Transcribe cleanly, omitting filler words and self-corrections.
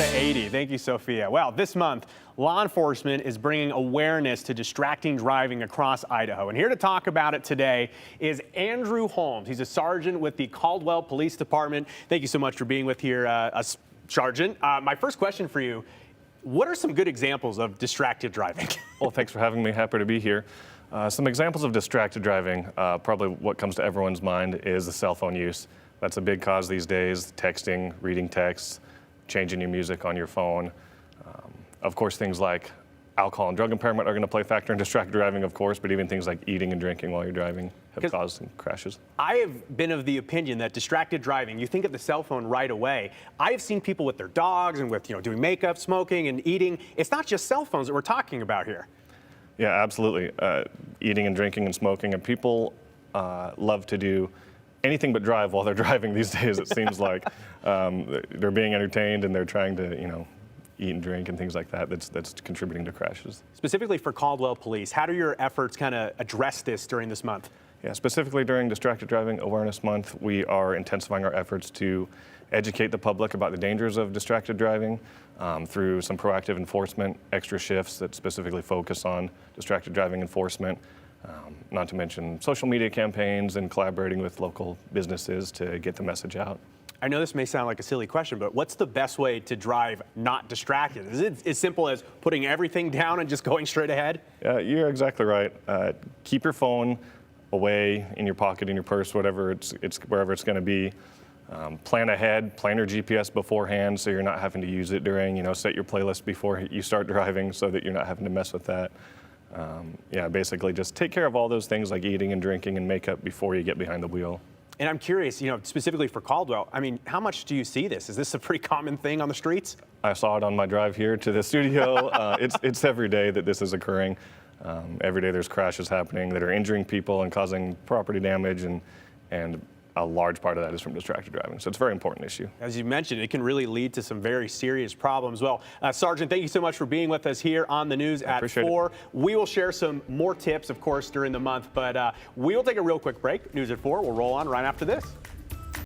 to 80. Thank you, Sophia. Well, this month, law enforcement is bringing awareness to distracting driving across Idaho. And here to talk about it today is Andrew Holmes. He's a sergeant with the Caldwell Police Department. Thank you so much for being with here, Sergeant. My first question for you, what are some good examples of distracted driving? Well, thanks for having me. Happy to be here. Some examples of distracted driving, probably what comes to everyone's mind is the cell phone use. That's a big cause these days, texting, reading texts, changing your music on your phone. Of course, things like alcohol and drug impairment are going to play a factor in distracted driving, of course, but even things like eating and drinking while you're driving have caused crashes. I have been of the opinion that distracted driving, you think of the cell phone right away. I've seen people with their dogs and with, doing makeup, smoking and eating. It's not just cell phones that we're talking about here. Yeah, absolutely. Eating and drinking and smoking, and people love to do anything but drive while they're driving these days. It seems like they're being entertained and they're trying to, eat and drink and things like that. That's contributing to crashes. Specifically for Caldwell Police, how do your efforts kind of address this during this month? Yeah, specifically during Distracted Driving Awareness Month, we are intensifying our efforts to educate the public about the dangers of distracted driving through some proactive enforcement, extra shifts that specifically focus on distracted driving enforcement, not to mention social media campaigns and collaborating with local businesses to get the message out. I know this may sound like a silly question, but what's the best way to drive not distracted? Is it as simple as putting everything down and just going straight ahead? You're exactly right. Keep your phone away in your pocket, in your purse, whatever it's wherever it's going to be. Plan ahead, plan your GPS beforehand so you're not having to use it during, set your playlist before you start driving so that you're not having to mess with that. Basically just take care of all those things like eating and drinking and makeup before you get behind the wheel. And I'm curious, specifically for Caldwell, how much do you see this? Is this a pretty common thing on the streets? I saw it on my drive here to the studio. It's every day that this is occurring. Every day there's crashes happening that are injuring people and causing property damage, and a large part of that is from distracted driving. So it's a very important issue. As you mentioned, it can really lead to some very serious problems. Well, Sergeant, thank you so much for being with us here on the news at 4. We will share some more tips, of course, during the month, but we will take a real quick break. News at 4 will roll on right after this.